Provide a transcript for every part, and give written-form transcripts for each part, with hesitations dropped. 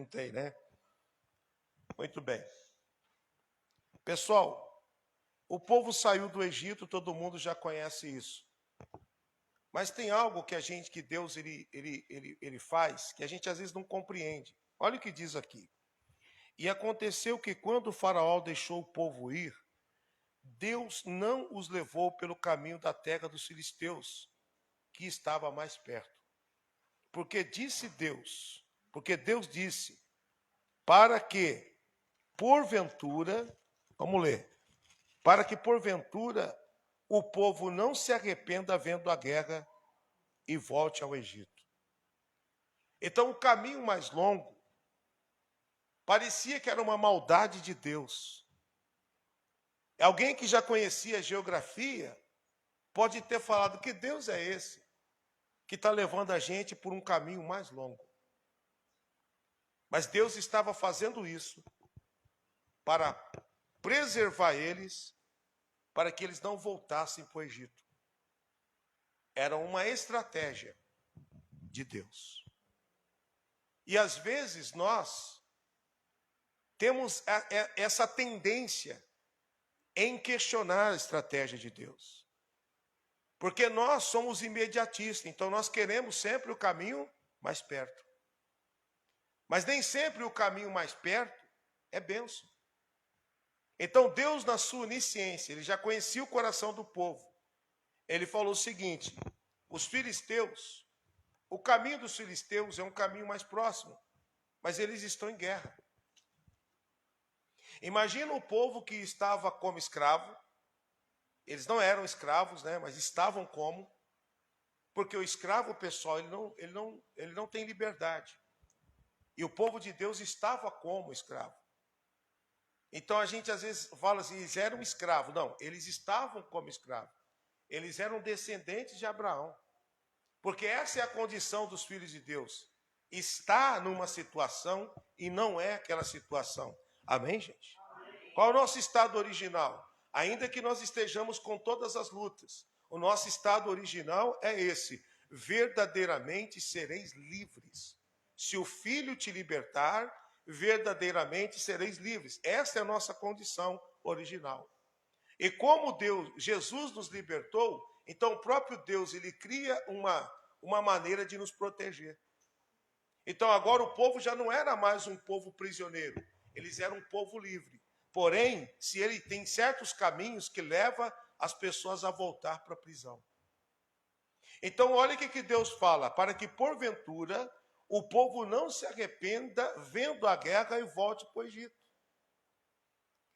Não tem, né? Muito bem. Pessoal, o povo saiu do Egito, todo mundo já conhece isso. Mas tem algo que Deus ele faz, que a gente às vezes não compreende. Olha o que diz aqui. E aconteceu que quando o faraó deixou o povo ir, Deus não os levou pelo caminho da terra dos filisteus, que estava mais perto. Porque Deus disse, para que, porventura, vamos ler, para que, porventura, o povo não se arrependa vendo a guerra e volte ao Egito. Então, o caminho mais longo parecia que era uma maldade de Deus. Alguém que já conhecia a geografia pode ter falado: que Deus é esse que está levando a gente por um caminho mais longo? Mas Deus estava fazendo isso para preservar eles, para que eles não voltassem para o Egito. Era uma estratégia de Deus. E às vezes nós temos essa tendência em questionar a estratégia de Deus. Porque nós somos imediatistas, então nós queremos sempre o caminho mais perto. Mas nem sempre o caminho mais perto é bênção. Então Deus, na sua onisciência, ele já conhecia o coração do povo. Ele falou o seguinte: os filisteus, o caminho dos filisteus é um caminho mais próximo, mas eles estão em guerra. Imagina o povo que estava como escravo. Eles não eram escravos, né, mas estavam como, porque o escravo, pessoal, ele não tem liberdade. E o povo de Deus estava como escravo. Então a gente às vezes fala assim, eles eram escravos. Não, eles estavam como escravos. Eles eram descendentes de Abraão. Porque essa é a condição dos filhos de Deus. Está numa situação e não é aquela situação. Amém, gente? Amém. Qual é o nosso estado original? Ainda que nós estejamos com todas as lutas, o nosso estado original é esse: verdadeiramente sereis livres. Se o Filho te libertar, verdadeiramente sereis livres. Essa é a nossa condição original. E como Jesus nos libertou, então o próprio Deus, ele cria uma maneira de nos proteger. Então agora o povo já não era mais um povo prisioneiro, eles eram um povo livre. Porém, se ele tem certos caminhos que levam as pessoas a voltar para a prisão. Então olha o que Deus fala: para que porventura o povo não se arrependa vendo a guerra e volte para o Egito.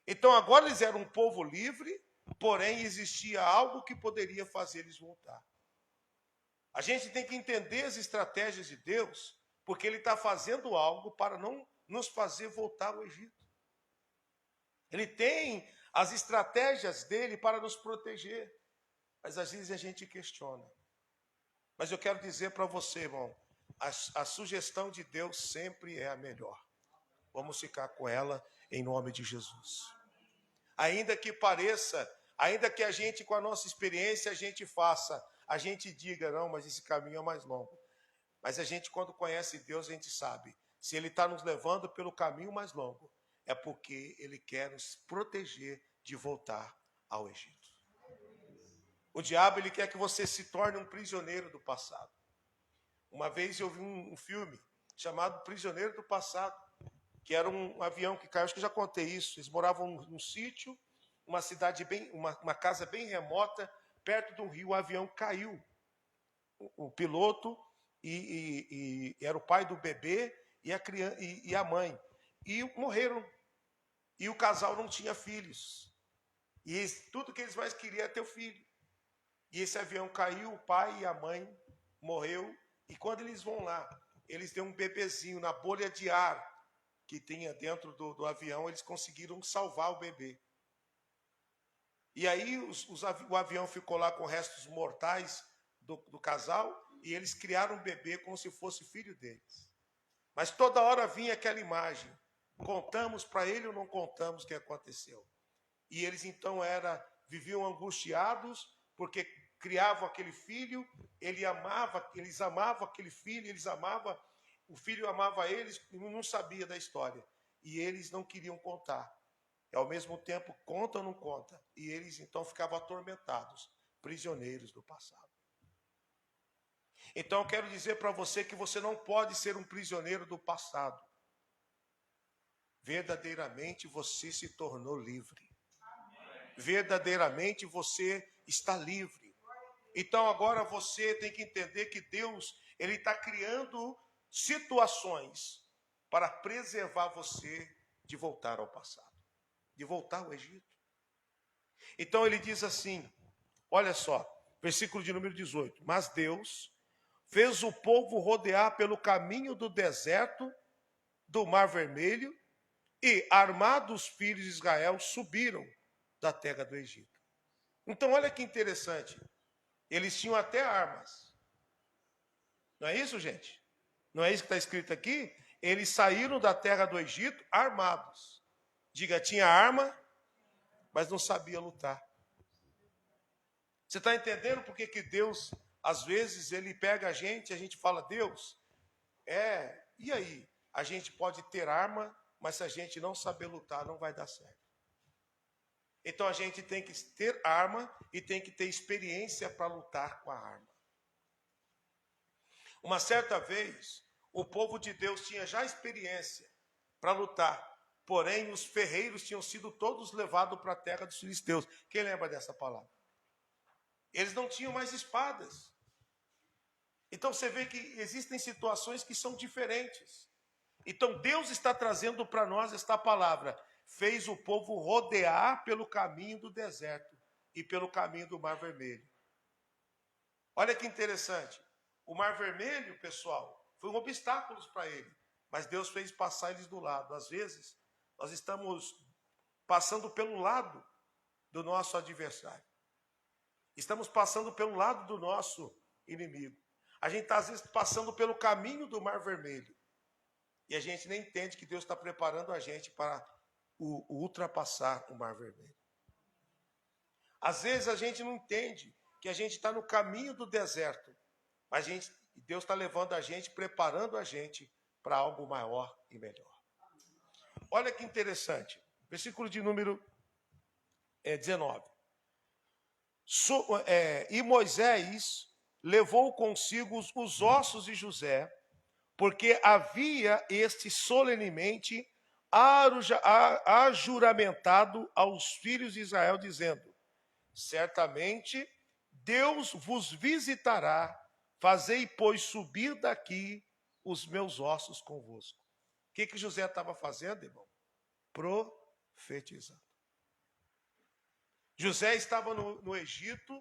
Então agora eles eram um povo livre, porém existia algo que poderia fazer eles voltar. A gente tem que entender as estratégias de Deus, porque ele está fazendo algo para não nos fazer voltar ao Egito. Ele tem as estratégias dele para nos proteger, mas às vezes a gente questiona. Mas eu quero dizer para você, irmão, a sugestão de Deus sempre é a melhor. Vamos ficar com ela em nome de Jesus. Ainda que pareça, ainda que a gente, com a nossa experiência, a gente diga, não, mas esse caminho é mais longo. Mas a gente, quando conhece Deus, a gente sabe, se ele está nos levando pelo caminho mais longo, é porque ele quer nos proteger de voltar ao Egito. O diabo, ele quer que você se torne um prisioneiro do passado. Uma vez eu vi um filme chamado Prisioneiro do Passado, que era um avião que caiu, acho que eu já contei isso. Eles moravam num sítio, uma cidade uma casa bem remota, perto de um rio. O avião caiu. O piloto e era o pai do bebê e a criança e a mãe. E morreram. E o casal não tinha filhos. E tudo que eles mais queriam é ter o filho. E esse avião caiu, o pai e a mãe morreu. E quando eles vão lá, eles têm um bebezinho na bolha de ar que tinha dentro do avião, eles conseguiram salvar o bebê. E aí o avião ficou lá com restos mortais do casal e eles criaram um bebê como se fosse filho deles. Mas toda hora vinha aquela imagem. Contamos para ele ou não contamos o que aconteceu? E eles então viviam angustiados porque criavam aquele filho, eles amavam aquele filho, eles amavam o filho amava eles e não sabia da história. E eles não queriam contar. E ao mesmo tempo, conta ou não conta? E eles então ficavam atormentados, prisioneiros do passado. Então eu quero dizer para você que você não pode ser um prisioneiro do passado. Verdadeiramente você se tornou livre. Verdadeiramente você está livre. Então agora você tem que entender que Deus, Ele está criando situações para preservar você de voltar ao passado, de voltar ao Egito. Então ele diz assim, olha só, versículo de número 18. Mas Deus fez o povo rodear pelo caminho do deserto do Mar Vermelho e, armados, os filhos de Israel subiram da terra do Egito. Então olha que interessante, eles tinham até armas. Não é isso, gente? Não é isso que está escrito aqui? Eles saíram da terra do Egito armados. Diga, tinha arma, mas não sabia lutar. Você está entendendo por que Deus, às vezes, Ele pega a gente fala, Deus, e aí? A gente pode ter arma, mas se a gente não saber lutar, não vai dar certo. Então a gente tem que ter arma e tem que ter experiência para lutar com a arma. Uma certa vez, o povo de Deus tinha já experiência para lutar, porém os ferreiros tinham sido todos levados para a terra dos filisteus. Quem lembra dessa palavra? Eles não tinham mais espadas. Então você vê que existem situações que são diferentes. Então Deus está trazendo para nós esta palavra. Fez o povo rodear pelo caminho do deserto e pelo caminho do Mar Vermelho. Olha que interessante. O Mar Vermelho, pessoal, foi um obstáculo para ele. Mas Deus fez passar eles do lado. Às vezes, nós estamos passando pelo lado do nosso adversário. Estamos passando pelo lado do nosso inimigo. A gente está, às vezes, passando pelo caminho do Mar Vermelho. E a gente nem entende que Deus está preparando a gente para ultrapassar o Mar Vermelho. Às vezes a gente não entende que a gente está no caminho do deserto. Mas Deus está levando a gente, preparando a gente para algo maior e melhor. Olha que interessante. Versículo de número 19. E Moisés levou consigo os ossos de José, porque havia este solenemente ajuramentado aos filhos de Israel, dizendo, certamente Deus vos visitará, fazei, pois, subir daqui os meus ossos convosco. O que José estava fazendo, irmão? Profetizando. José estava no Egito.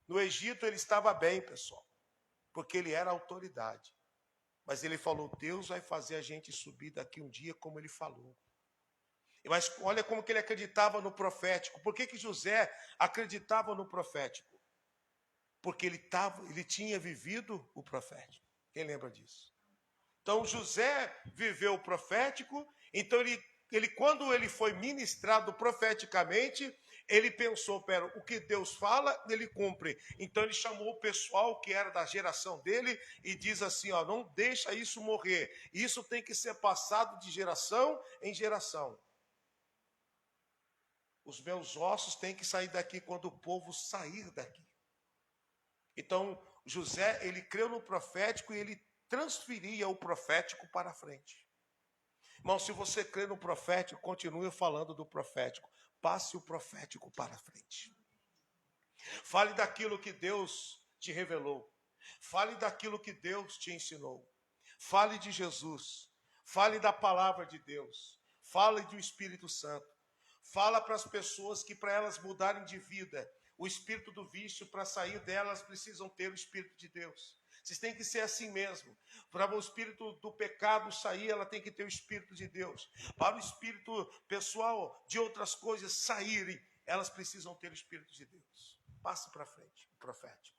No Egito ele estava bem, pessoal, porque ele era autoridade. Mas ele falou, Deus vai fazer a gente subir daqui um dia como ele falou. Mas olha como que ele acreditava no profético. Por que José acreditava no profético? Porque ele tinha vivido o profético. Quem lembra disso? Então José viveu o profético, então ele quando ele foi ministrado profeticamente, ele pensou, o que Deus fala, ele cumpre. Então ele chamou o pessoal que era da geração dele e diz assim, não deixa isso morrer. Isso tem que ser passado de geração em geração. Os meus ossos têm que sair daqui quando o povo sair daqui. Então José, ele creu no profético e ele transferia o profético para frente. Irmão, se você crê no profético, continue falando do profético. Passe o profético para frente. Fale daquilo que Deus te revelou. Fale daquilo que Deus te ensinou. Fale de Jesus. Fale da palavra de Deus. Fale do Espírito Santo. Fala para as pessoas que para elas mudarem de vida, o espírito do vício, para sair delas, precisam ter o Espírito de Deus. Vocês têm que ser assim mesmo. Para o espírito do pecado sair, ela tem que ter o Espírito de Deus. Para o espírito pessoal de outras coisas saírem, elas precisam ter o Espírito de Deus. Passe para frente, o profético.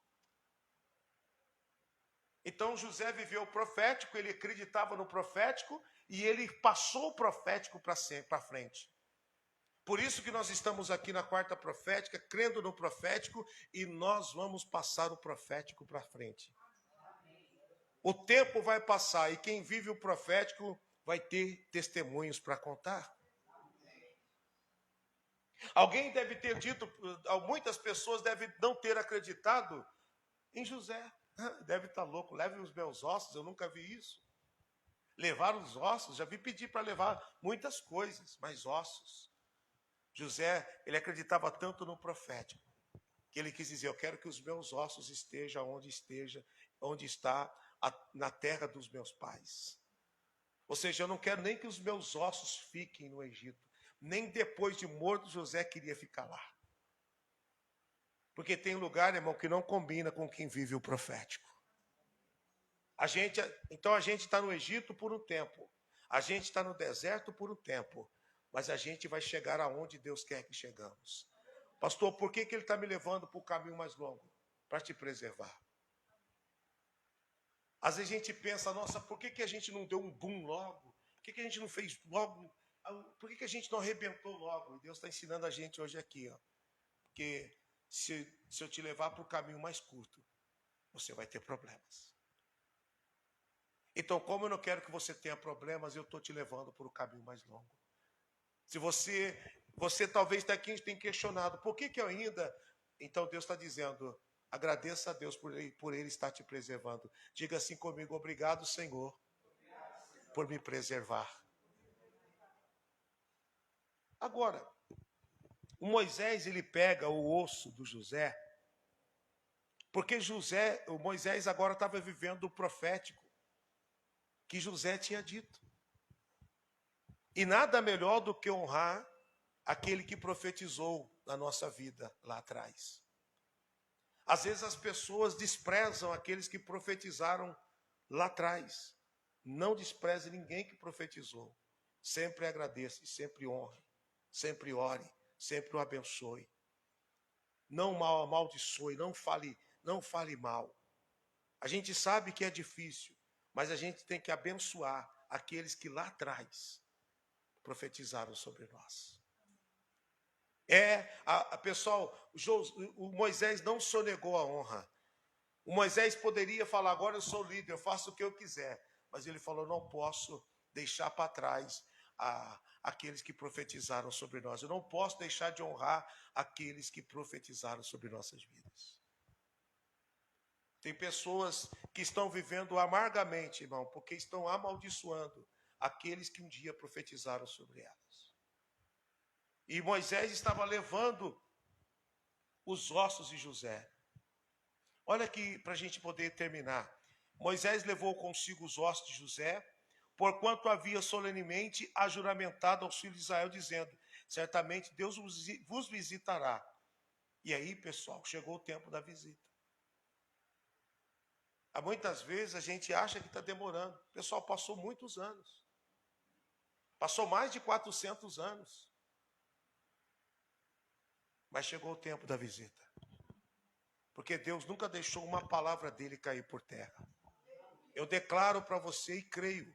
Então José viveu o profético, ele acreditava no profético e ele passou o profético para frente. Por isso que nós estamos aqui na quarta profética, crendo no profético, e nós vamos passar o profético para frente. O tempo vai passar e quem vive o profético vai ter testemunhos para contar. Alguém deve ter dito, muitas pessoas devem não ter acreditado em José. Deve estar louco, leve os meus ossos, eu nunca vi isso. Levar os ossos, já vi pedir para levar muitas coisas, mas ossos. José, ele acreditava tanto no profético, que ele quis dizer, eu quero que os meus ossos estejam onde está na terra dos meus pais. Ou seja, eu não quero nem que os meus ossos fiquem no Egito. Nem depois de morto José queria ficar lá. Porque tem lugar, irmão, que não combina com quem vive o profético. Então a gente está no Egito por um tempo. A gente está no deserto por um tempo. Mas a gente vai chegar aonde Deus quer que chegamos. Pastor, por que ele está me levando para o caminho mais longo? Para te preservar. Às vezes a gente pensa, nossa, por que a gente não deu um boom logo? Por que a gente não fez logo? Por que a gente não arrebentou logo? E Deus está ensinando a gente hoje aqui, ó. Porque se eu te levar para o caminho mais curto, você vai ter problemas. Então, como eu não quero que você tenha problemas, eu estou te levando para o caminho mais longo. Se você talvez está aqui tem questionado, por que eu ainda... Então Deus está dizendo, agradeça a Deus por ele estar te preservando. Diga assim comigo, obrigado, Senhor, por me preservar. Agora, o Moisés, ele pega o osso do José, porque o Moisés agora estava vivendo o profético que José tinha dito. E nada melhor do que honrar aquele que profetizou na nossa vida lá atrás. Às vezes as pessoas desprezam aqueles que profetizaram lá atrás. Não despreze ninguém que profetizou. Sempre agradeça, sempre honre, sempre ore, sempre o abençoe. Não mal amaldiçoe, não fale mal. A gente sabe que é difícil, mas a gente tem que abençoar aqueles que lá atrás profetizaram sobre nós. Pessoal, o Moisés não sonegou a honra. O Moisés poderia falar, agora eu sou líder, eu faço o que eu quiser. Mas ele falou, não posso deixar para trás aqueles que profetizaram sobre nós. Eu não posso deixar de honrar aqueles que profetizaram sobre nossas vidas. Tem pessoas que estão vivendo amargamente, irmão, porque estão amaldiçoando aqueles que um dia profetizaram sobre elas. E Moisés estava levando os ossos de José. Olha aqui para a gente poder terminar. Moisés levou consigo os ossos de José, porquanto havia solenemente ajuramentado aos filhos de Israel, dizendo, certamente Deus vos visitará. E aí, pessoal, chegou o tempo da visita. Muitas vezes a gente acha que está demorando. Pessoal, passou muitos anos. Passou mais de 400 anos. Mas chegou o tempo da visita. Porque Deus nunca deixou uma palavra dele cair por terra. Eu declaro para você e creio,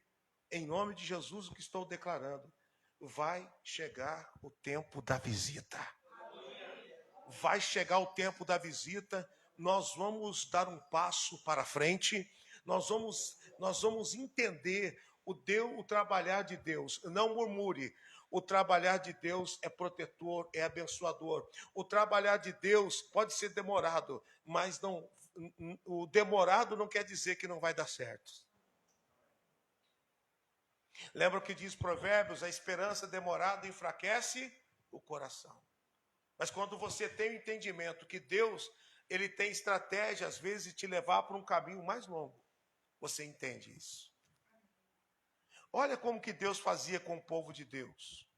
em nome de Jesus, o que estou declarando. Vai chegar o tempo da visita. Vai chegar o tempo da visita. Nós vamos dar um passo para frente. Nós vamos entender o trabalhar de Deus. Não murmure. O trabalhar de Deus é protetor, é abençoador. O trabalhar de Deus pode ser demorado, mas o demorado não quer dizer que não vai dar certo. Lembra o que diz Provérbios? A esperança demorada enfraquece o coração. Mas quando você tem o entendimento que Deus, ele tem estratégia, às vezes, de te levar para um caminho mais longo, você entende isso. Olha como que Deus fazia com o povo de Deus.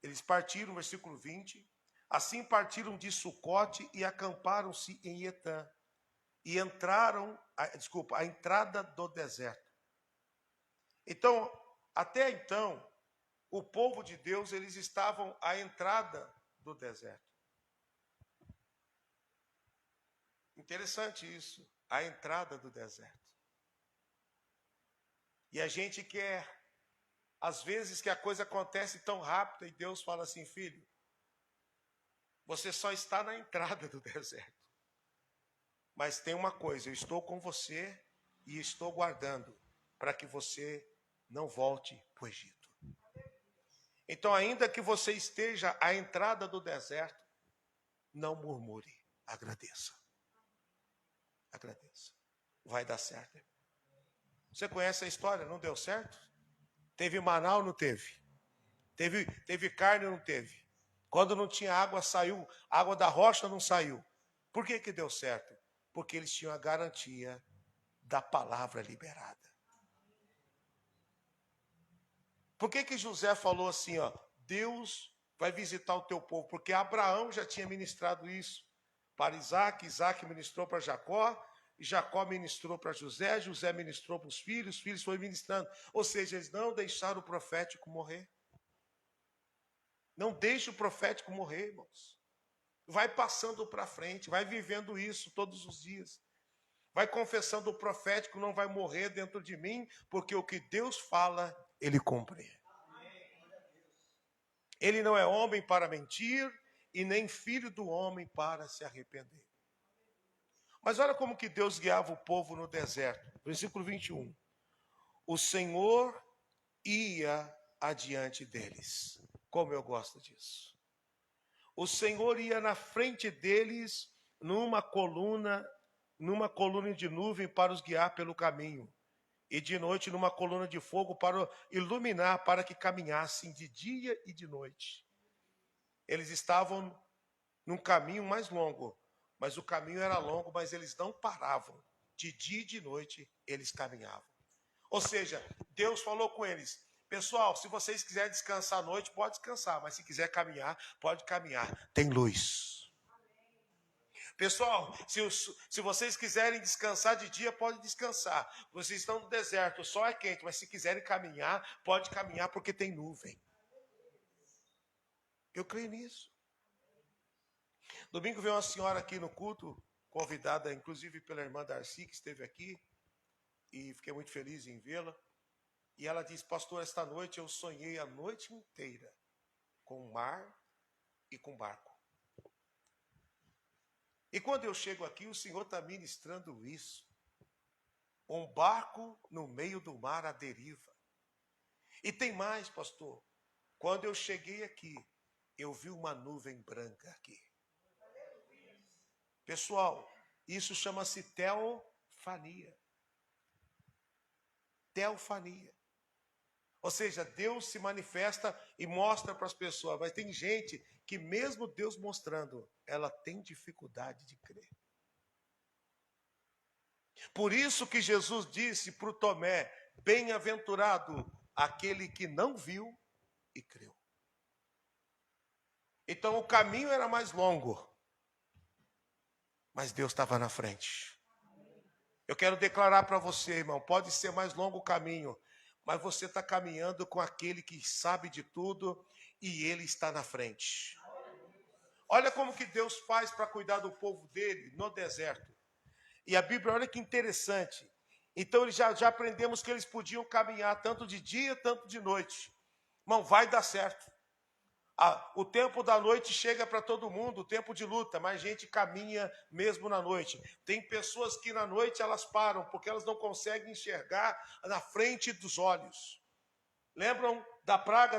Eles partiram, versículo 20, assim partiram de Sucote e acamparam-se em Etã. E entraram, a entrada do deserto. Então, até então, o povo de Deus, eles estavam à entrada do deserto. Interessante isso, a entrada do deserto. E a gente quer, às vezes que a coisa acontece tão rápida e Deus fala assim, filho, você só está na entrada do deserto. Mas tem uma coisa, eu estou com você e estou guardando para que você não volte para o Egito. Então, ainda que você esteja à entrada do deserto, não murmure, agradeça. Agradeça. Vai dar certo. Você conhece a história? Não deu certo? Teve maná ou não teve? Teve carne ou não teve? Quando não tinha água, saiu. Água da rocha não saiu. Por que que deu certo? Porque eles tinham a garantia da palavra liberada. Por que que José falou assim, ó, Deus vai visitar o teu povo? Porque Abraão já tinha ministrado isso para Isaac, Isaac ministrou para Jacó, e Jacó ministrou para José, José ministrou para os filhos foram ministrando. Ou seja, eles não deixaram o profético morrer. Não deixe o profético morrer, irmãos. Vai passando para frente, vai vivendo isso todos os dias. Vai confessando, o profético não vai morrer dentro de mim, porque o que Deus fala, Ele cumpre. Ele não é homem para mentir, e nem filho do homem para se arrepender. Mas olha como que Deus guiava o povo no deserto. Versículo 21. O Senhor ia adiante deles. Como eu gosto disso. O Senhor ia na frente deles numa coluna de nuvem para os guiar pelo caminho. E de noite numa coluna de fogo para iluminar, para que caminhassem de dia e de noite. Eles estavam num caminho mais longo, mas o caminho era longo, mas eles não paravam. De dia e de noite eles caminhavam. Ou seja, Deus falou com eles, pessoal, se vocês quiserem descansar à noite, pode descansar, mas se quiser caminhar, pode caminhar. Tem luz. Pessoal, se vocês quiserem descansar de dia, pode descansar. Vocês estão no deserto, o sol é quente, mas se quiserem caminhar, pode caminhar porque tem nuvem. Eu creio nisso. Domingo veio uma senhora aqui no culto, convidada inclusive pela irmã Darcy, que esteve aqui, e fiquei muito feliz em vê-la. E ela disse, pastor, esta noite eu sonhei a noite inteira com o mar e com o barco. E quando eu chego aqui, o Senhor está ministrando isso. Um barco no meio do mar à deriva. E tem mais, pastor. Quando eu cheguei aqui, eu vi uma nuvem branca aqui. Pessoal, isso chama-se teofania. Teofania. Ou seja, Deus se manifesta e mostra para as pessoas. Mas tem gente que mesmo Deus mostrando, ela tem dificuldade de crer. Por isso que Jesus disse para o Tomé, bem-aventurado aquele que não viu e creu. Então o caminho era mais longo, mas Deus estava na frente. Eu quero declarar para você, irmão, pode ser mais longo o caminho, mas você está caminhando com aquele que sabe de tudo e ele está na frente. Olha como que Deus faz para cuidar do povo dele no deserto. E a Bíblia, olha que interessante. Então já aprendemos que eles podiam caminhar tanto de dia, tanto de noite. Irmão, vai dar certo. O tempo da noite chega para todo mundo, o tempo de luta, mas a gente caminha mesmo na noite. Tem pessoas que na noite elas param, porque elas não conseguem enxergar na frente dos olhos. Lembram da praga,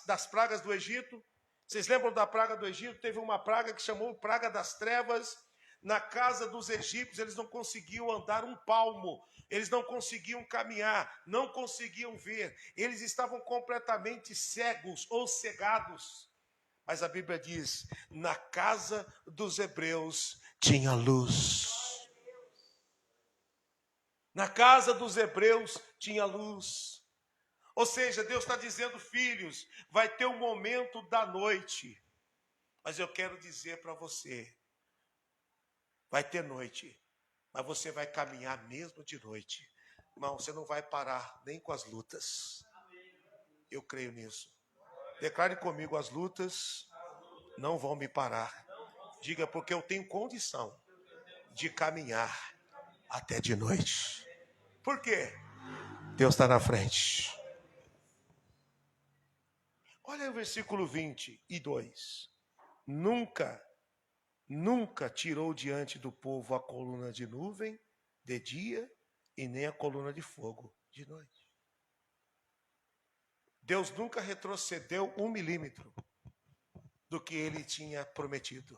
das pragas do Egito? Vocês lembram da praga do Egito? Teve uma praga que chamou praga das trevas. Na casa dos egípcios, eles não conseguiam andar um palmo, eles não conseguiam caminhar, não conseguiam ver, eles estavam completamente cegos ou cegados. Mas a Bíblia diz, na casa dos hebreus tinha luz. Na casa dos hebreus tinha luz. Ou seja, Deus está dizendo, filhos, vai ter um momento da noite, mas eu quero dizer para você, vai ter noite, mas você vai caminhar mesmo de noite. Irmão, você não vai parar nem com as lutas. Eu creio nisso. Declare comigo, as lutas não vão me parar. Diga, porque eu tenho condição de caminhar até de noite. Por quê? Deus está na frente. Olha o versículo 22. Nunca tirou diante do povo a coluna de nuvem de dia e nem a coluna de fogo de noite. Deus nunca retrocedeu 1 milímetro do que ele tinha prometido.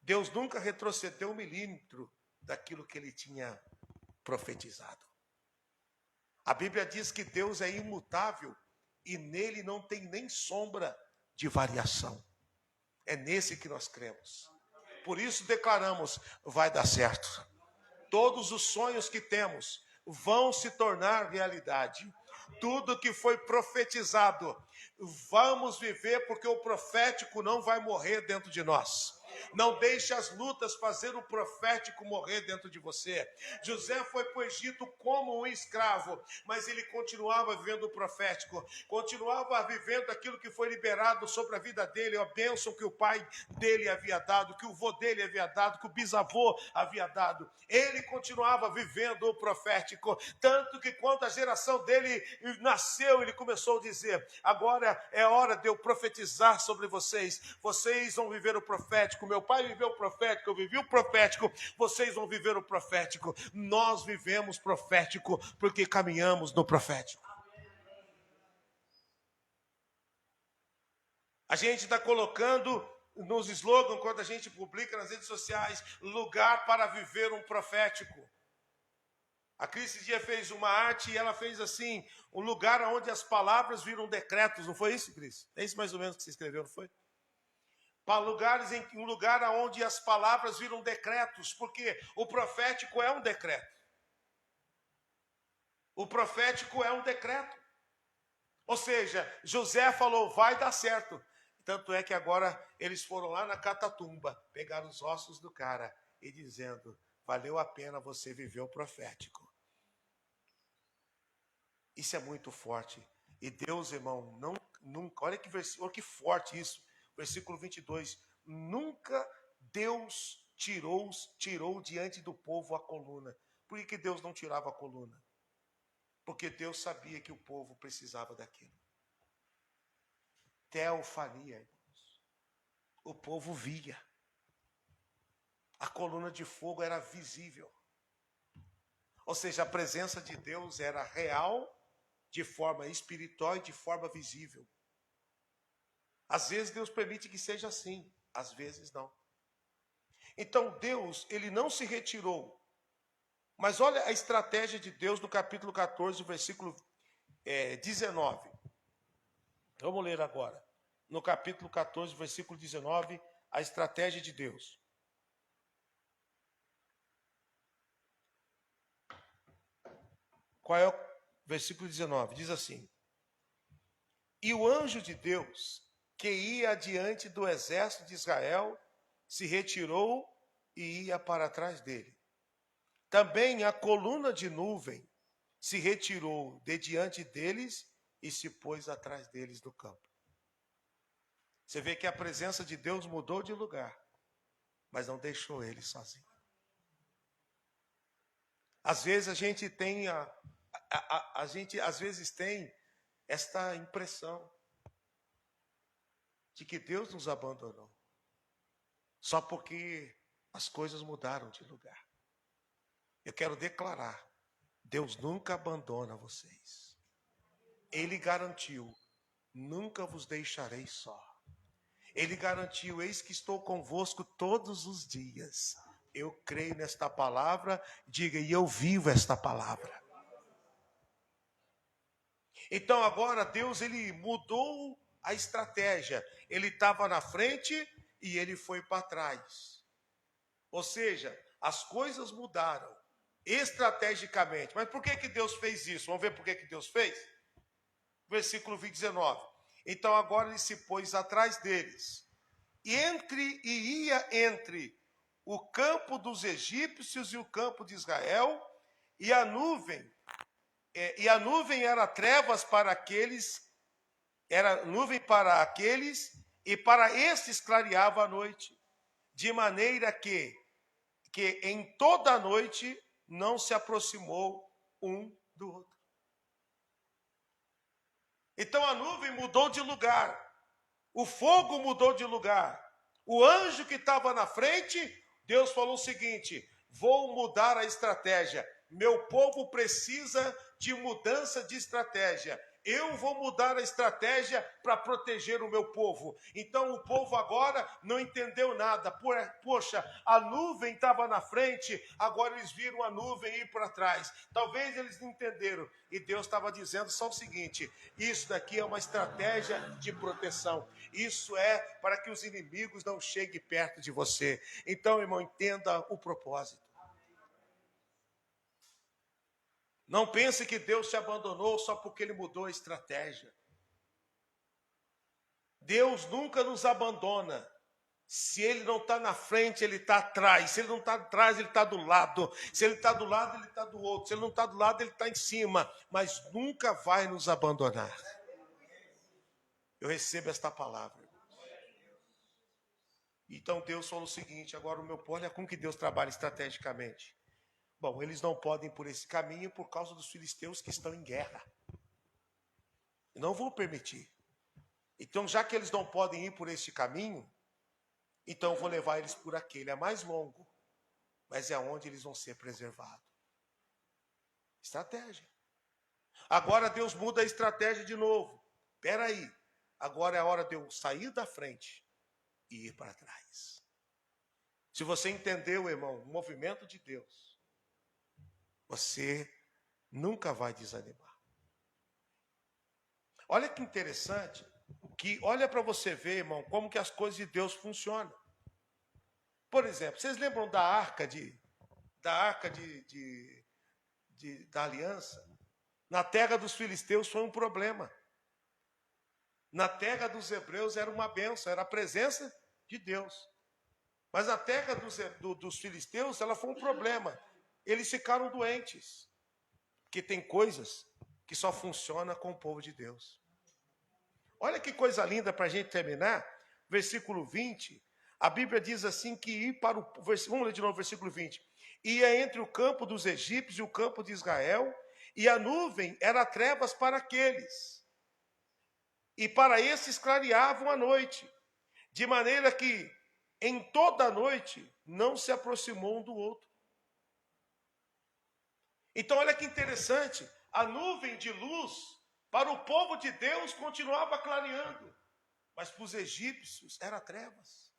Deus nunca retrocedeu 1 milímetro daquilo que ele tinha profetizado. A Bíblia diz que Deus é imutável e nele não tem nem sombra de variação. É nesse que nós cremos. Por isso declaramos, vai dar certo. Todos os sonhos que temos vão se tornar realidade. Tudo que foi profetizado, vamos viver, porque o profético não vai morrer dentro de nós. Não deixe as lutas fazer o profético morrer dentro de você. José foi para o Egito como um escravo, mas ele continuava vivendo o profético, continuava vivendo aquilo que foi liberado sobre a vida dele, a bênção que o pai dele havia dado, que o vô dele havia dado, que o bisavô havia dado. Ele continuava vivendo o profético, tanto que quando a geração dele nasceu, ele começou a dizer, agora é hora de eu profetizar sobre vocês. Vocês vão viver o profético. Meu pai viveu o profético, eu vivi o profético, vocês vão viver o profético. Nós vivemos profético porque caminhamos no profético. A gente está colocando nos slogans, quando a gente publica nas redes sociais, lugar para viver um profético. A Cris esse dia fez uma arte e ela fez assim, um lugar onde as palavras viram decretos. Não foi isso, Cris? É isso mais ou menos que você escreveu, não foi? Para lugares um lugar onde as palavras viram decretos, porque o profético é um decreto. O profético é um decreto. Ou seja, José falou, vai dar certo. Tanto é que agora eles foram lá na Catatumba, pegaram os ossos do cara e dizendo, valeu a pena você viver o profético. Isso é muito forte. E Deus, irmão, nunca, olha que versículo, olha que forte isso. Versículo 22, nunca Deus tirou diante do povo a coluna. Por que Deus não tirava a coluna? Porque Deus sabia que o povo precisava daquilo. Teofania, irmãos. O povo via. A coluna de fogo era visível. Ou seja, a presença de Deus era real, de forma espiritual e de forma visível. Às vezes Deus permite que seja assim, às vezes não. Então Deus, ele não se retirou. Mas olha a estratégia de Deus no capítulo 14, versículo 19. Vamos ler agora. No capítulo 14, versículo 19, a estratégia de Deus. Qual é o versículo 19? Diz assim, e o anjo de Deus, que ia adiante do exército de Israel, se retirou e ia para trás dele. Também a coluna de nuvem se retirou de diante deles e se pôs atrás deles no campo. Você vê que a presença de Deus mudou de lugar, mas não deixou ele sozinho. Às vezes a gente tem a gente às vezes tem esta impressão de que Deus nos abandonou, só porque as coisas mudaram de lugar. Eu quero declarar, Deus nunca abandona vocês. Ele garantiu, nunca vos deixarei só. Ele garantiu, eis que estou convosco todos os dias. Eu creio nesta palavra, diga, e eu vivo esta palavra. Então agora Deus, ele mudou a estratégia. Ele estava na frente e ele foi para trás. Ou seja, as coisas mudaram estrategicamente. Mas por que Deus fez isso? Vamos ver por que Deus fez? Versículo 19. Então agora ele se pôs atrás deles. E ia entre o campo dos egípcios e o campo de Israel, e a nuvem era trevas para aqueles, era nuvem para aqueles, e para estes clareava a noite, de maneira que em toda a noite não se aproximou um do outro. Então a nuvem mudou de lugar, o fogo mudou de lugar, o anjo que estava na frente, Deus falou o seguinte, vou mudar a estratégia, meu povo precisa de mudança de estratégia. Eu vou mudar a estratégia para proteger o meu povo. Então o povo agora não entendeu nada. Poxa, a nuvem estava na frente, agora eles viram a nuvem ir para trás. Talvez eles não entenderam. E Deus estava dizendo só o seguinte: isso daqui é uma estratégia de proteção. Isso é para que os inimigos não cheguem perto de você. Então, irmão, entenda o propósito. Não pense que Deus te abandonou só porque Ele mudou a estratégia. Deus nunca nos abandona. Se Ele não está na frente, Ele está atrás. Se Ele não está atrás, Ele está do lado. Se Ele está do lado, Ele está do outro. Se Ele não está do lado, Ele está em cima. Mas nunca vai nos abandonar. Eu recebo esta palavra. Então Deus falou o seguinte: agora o meu povo, olha como que Deus trabalha estrategicamente. Bom, eles não podem ir por esse caminho por causa dos filisteus que estão em guerra. Eu não vou permitir. Então, já que eles não podem ir por este caminho, então eu vou levar eles por aquele. É mais longo, mas é onde eles vão ser preservados. Estratégia. Agora Deus muda a estratégia de novo. Espera aí. Agora é a hora de eu sair da frente e ir para trás. Se você entendeu, irmão, o movimento de Deus, você nunca vai desanimar. Olha que interessante, que olha para você ver, irmão, como que as coisas de Deus funcionam. Por exemplo, vocês lembram da arca da aliança? Na terra dos filisteus foi um problema. Na terra dos hebreus era uma bênção, era a presença de Deus. Mas na terra dos filisteus ela foi um problema. Eles ficaram doentes. Porque tem coisas que só funcionam com o povo de Deus. Olha que coisa linda para a gente terminar. Versículo 20. A Bíblia diz assim que ir para o... Vamos ler de novo o versículo 20. Ia entre o campo dos egípcios e o campo de Israel, e a nuvem era trevas para aqueles. E para esses clareavam a noite. De maneira que em toda a noite não se aproximou um do outro. Então, olha que interessante, a nuvem de luz para o povo de Deus continuava clareando, mas para os egípcios era trevas.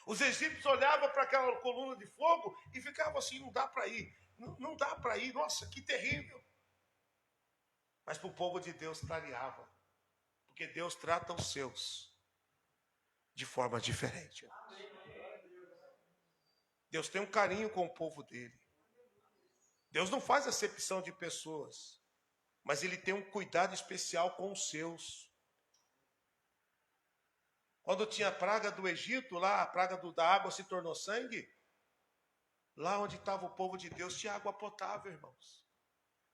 Os egípcios olhavam para aquela coluna de fogo e ficavam assim: não dá para ir, não dá para ir, nossa, que terrível. Mas para o povo de Deus clareava, porque Deus trata os seus de forma diferente. Deus tem um carinho com o povo dele. Deus não faz acepção de pessoas, mas Ele tem um cuidado especial com os seus. Quando tinha a praga do Egito, lá a praga da água se tornou sangue, lá onde estava o povo de Deus tinha água potável, irmãos.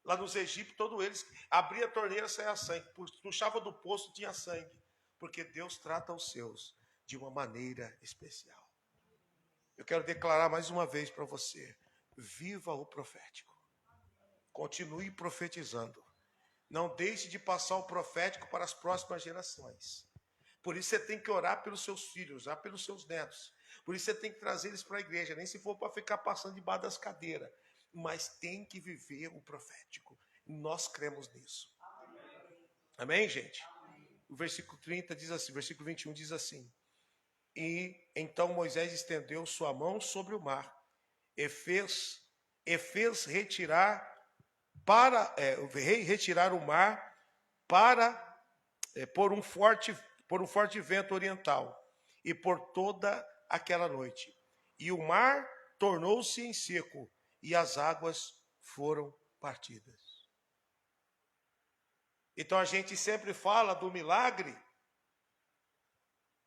Lá nos egípcios, todos eles, abria a torneira, saia sangue, puxava do poço, tinha sangue, porque Deus trata os seus de uma maneira especial. Eu quero declarar mais uma vez para você: viva o profético. Continue profetizando. Não deixe de passar o profético para as próximas gerações. Por isso você tem que orar pelos seus filhos, orar pelos seus netos. Por isso você tem que trazer eles para a igreja, nem se for para ficar passando debaixo das cadeiras. Mas tem que viver o profético. Nós cremos nisso. Amém, gente? O versículo 30 diz assim, versículo 21 diz assim: e então Moisés estendeu sua mão sobre o mar e fez retirar o mar por um forte vento oriental e por toda aquela noite. E o mar tornou-se em seco e as águas foram partidas. Então a gente sempre fala do milagre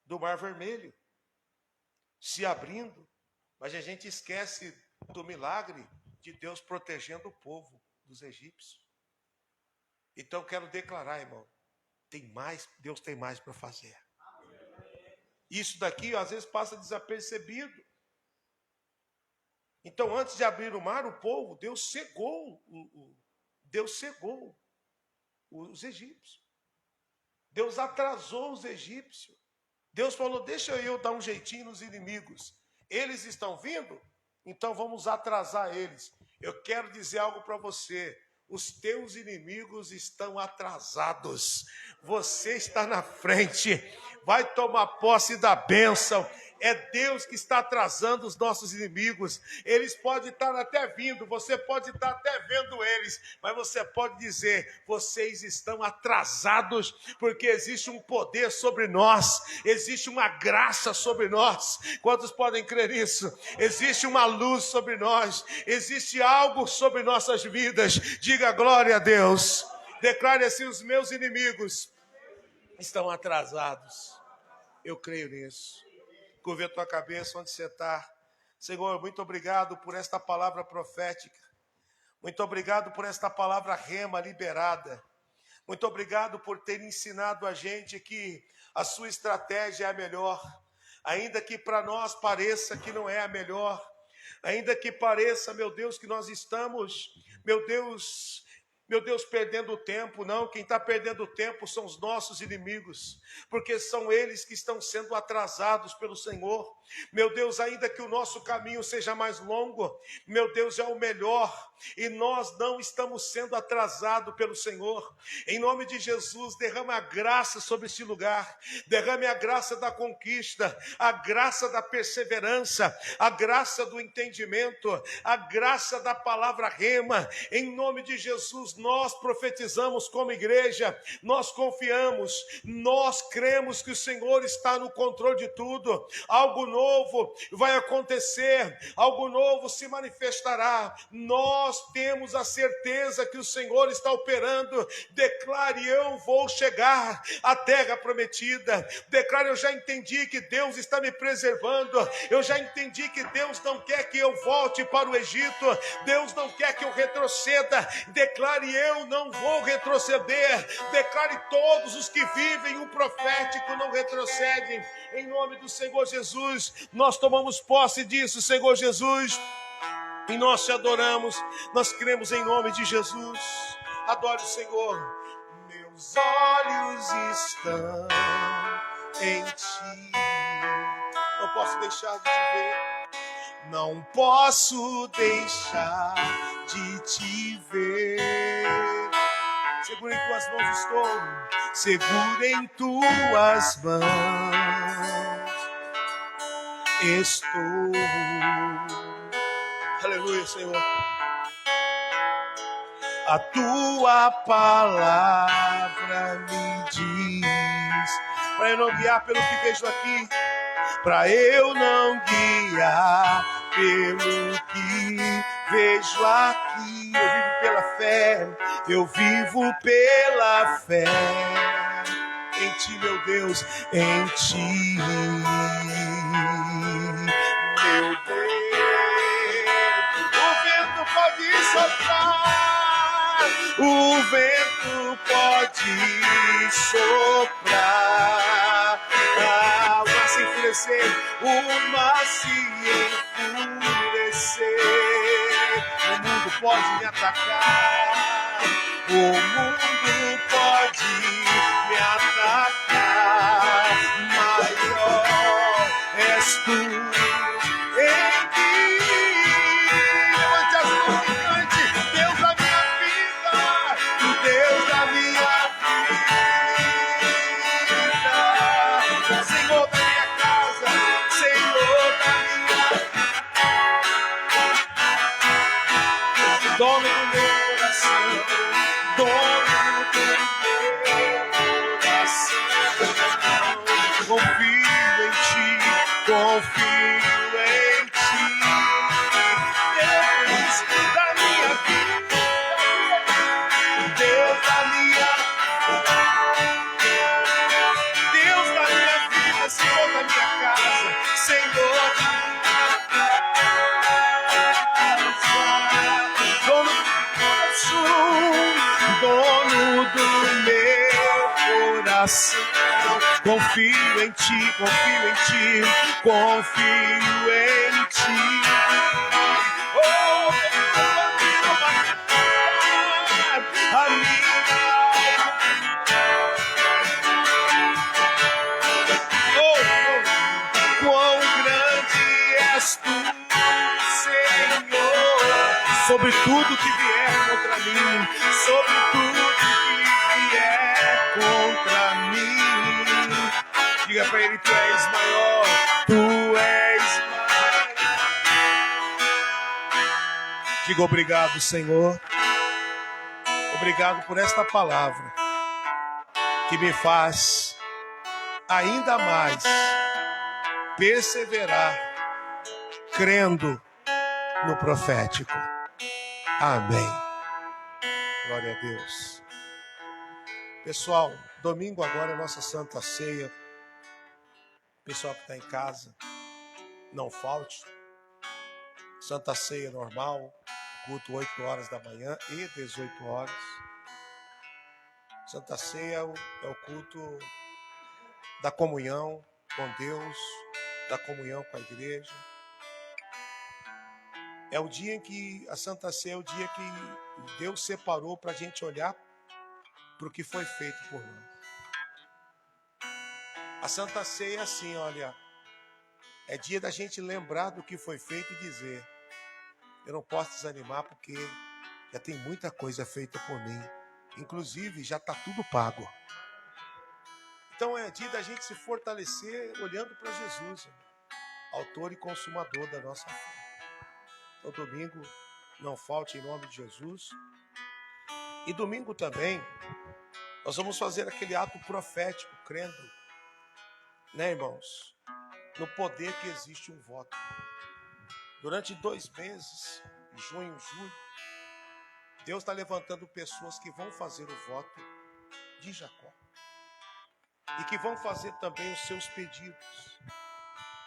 do Mar Vermelho se abrindo, mas a gente esquece do milagre de Deus protegendo o povo dos egípcios. Então quero declarar, irmão, Deus tem mais para fazer. Isso daqui às vezes passa desapercebido. Então, antes de abrir o mar, o povo, Deus cegou os egípcios. Deus atrasou os egípcios. Deus falou: deixa eu dar um jeitinho nos inimigos. Eles estão vindo, Então vamos atrasar eles. Eu quero dizer algo para você. Os teus inimigos estão atrasados. Você está na frente. Vai tomar posse da bênção. É Deus que está atrasando os nossos inimigos. Eles podem estar até vindo, você pode estar até vendo eles, mas você pode dizer: vocês estão atrasados, porque existe um poder sobre nós, existe uma graça sobre nós. Quantos podem crer nisso? Existe uma luz sobre nós, existe algo sobre nossas vidas. Diga glória a Deus. Declare assim: os meus inimigos estão atrasados. Eu creio nisso. Curva a tua cabeça onde você está. Senhor, muito obrigado por esta palavra profética. Muito obrigado por esta palavra rema liberada. Muito obrigado por ter ensinado a gente que a sua estratégia é a melhor. Ainda que para nós pareça que não é a melhor. Ainda que pareça, meu Deus, que nós estamos, meu Deus, perdendo o tempo. Não, quem está perdendo o tempo são os nossos inimigos, porque são eles que estão sendo atrasados pelo Senhor. Meu Deus, ainda que o nosso caminho seja mais longo, meu Deus, é o melhor, e nós não estamos sendo atrasados pelo Senhor. Em nome de Jesus, derrama a graça sobre esse lugar, derrame a graça da conquista, a graça da perseverança, a graça do entendimento, a graça da palavra rema. Em nome de Jesus, nós profetizamos como igreja, nós confiamos, nós cremos que o Senhor está no controle de tudo. Algo novo vai acontecer, algo novo se manifestará. Nós temos a certeza que o Senhor está operando. Declare: eu vou chegar à terra prometida. Declare: eu já entendi que Deus está me preservando. Eu já entendi que Deus não quer que eu volte para o Egito. Deus não quer que eu retroceda. Declare: eu não vou retroceder. Declare: todos os que vivem o profético não retrocedem. Em nome do Senhor Jesus, nós tomamos posse disso, Senhor Jesus, e nós te adoramos. Nós cremos em nome de Jesus. Adore o Senhor. Meus olhos estão em ti, não posso deixar de te ver. Não posso deixar de te ver. Segura em tuas mãos estou, segura em tuas mãos estou. Aleluia, Senhor. A tua palavra me diz para eu não guiar pelo que vejo aqui, para eu não guiar pelo que vejo aqui. Eu vivo pela fé em ti, meu Deus, em ti, meu Deus. O vento pode soprar, o vento pode soprar, o mar se enfurecer, o mar se enfurecer, o mundo pode me atacar, o mundo pode me atacar, maior és tu em mim. Levante as mãos, cante: Deus da minha vida, Deus da minha vida, Senhor da minha casa, Senhor da minha vida, dono do meu coração, dono do meu coração. Confio em ti, confio em ti, Deus da minha vida, Deus da minha vida, Senhor da minha casa, Senhor da minha casa, dono do meu coração. Confio em ti, confio em ti, confio em ti. Oh, a minha quão grande és tu, Senhor. sobre tudo que vier contra mim, sobre tudo que vier contra mim. Diga para ele: tu és maior, tu és maior. Diga obrigado, Senhor. Obrigado por esta palavra que me faz ainda mais perseverar crendo no profético. Amém. Glória a Deus. Pessoal, domingo agora é nossa Santa Ceia. Pessoal que está em casa, não falte. Santa Ceia normal, culto 8 horas da manhã e 18 horas. Santa Ceia é o culto da comunhão com Deus, da comunhão com a igreja. É o dia em que a Santa Ceia é o dia que Deus separou para a gente olhar para o que foi feito por nós. A Santa Ceia é assim, olha, é dia da gente lembrar do que foi feito e dizer: eu não posso desanimar porque já tem muita coisa feita por mim. Inclusive, já está tudo pago. Então é dia da gente se fortalecer olhando para Jesus, autor e consumador da nossa fé. Então, domingo, não falte em nome de Jesus. E domingo também, nós vamos fazer aquele ato profético, crendo, né, irmãos, no poder que existe um voto. Durante 2 meses, junho, julho, Deus está levantando pessoas que vão fazer o voto de Jacó. E que vão fazer também os seus pedidos.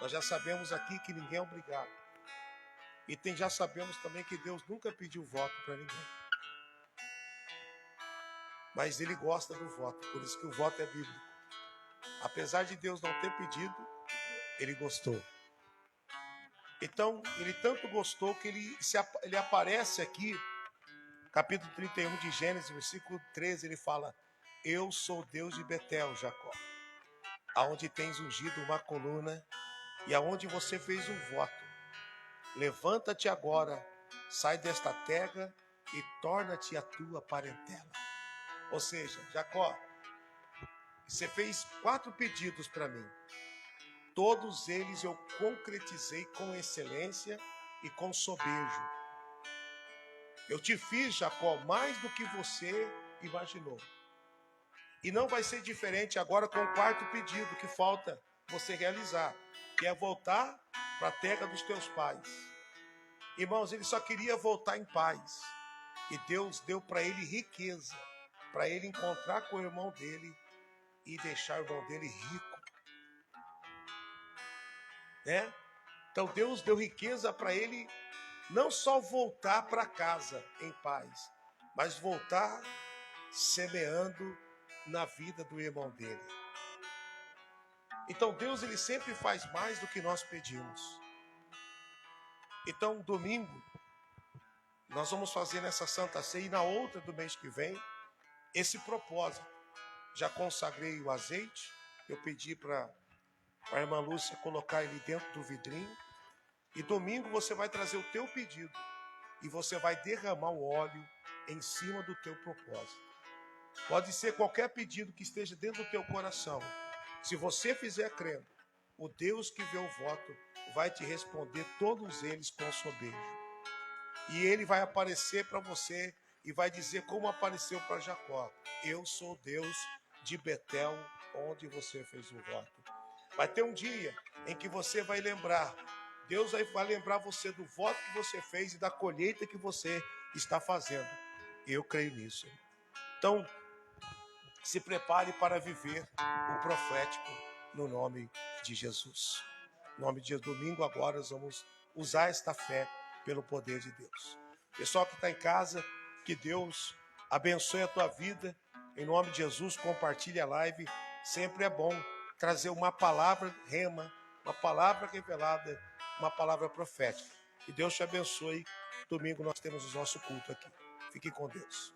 Nós já sabemos aqui que ninguém é obrigado. E já sabemos também que Deus nunca pediu voto para ninguém. Mas Ele gosta do voto, por isso que o voto é bíblico. Apesar de Deus não ter pedido, Ele gostou. Então, Ele tanto gostou que ele aparece aqui, capítulo 31 de Gênesis, versículo 13, ele fala: eu sou Deus de Betel, Jacó, aonde tens ungido uma coluna e aonde você fez um voto. Levanta-te agora, sai desta terra e torna-te a tua parentela. Ou seja, Jacó, você fez 4 pedidos para mim. Todos eles eu concretizei com excelência e com sobejo. Eu te fiz, Jacó, mais do que você imaginou. E não vai ser diferente agora com o 4º pedido que falta você realizar, que é voltar para a terra dos teus pais. Irmãos, ele só queria voltar em paz. E Deus deu para ele riqueza, para ele encontrar com o irmão dele e deixar o irmão dele rico. Né? Então Deus deu riqueza para ele não só voltar para casa em paz, mas voltar semeando na vida do irmão dele. Então Deus, ele sempre faz mais do que nós pedimos. Então domingo nós vamos fazer nessa Santa Ceia e na outra do mês que vem esse propósito. Já consagrei o azeite, eu pedi para a irmã Lúcia colocar ele dentro do vidrinho. E domingo você vai trazer o teu pedido e você vai derramar o óleo em cima do teu propósito. Pode ser qualquer pedido que esteja dentro do teu coração. Se você fizer crendo, o Deus que vê o voto vai te responder todos eles com sobejo. E ele vai aparecer para você e vai dizer como apareceu para Jacó: eu sou Deus de Betel, onde você fez o voto. Vai ter um dia em que você vai lembrar, Deus vai lembrar você do voto que você fez e da colheita que você está fazendo. Eu creio nisso. Então, se prepare para viver o profético no nome de Jesus. No nome de Jesus, domingo agora nós vamos usar esta fé pelo poder de Deus. Pessoal que está em casa, que Deus abençoe a tua vida. Em nome de Jesus, compartilhe a live. Sempre é bom trazer uma palavra rema, uma palavra revelada, uma palavra profética. Que Deus te abençoe. Domingo nós temos o nosso culto aqui. Fique com Deus.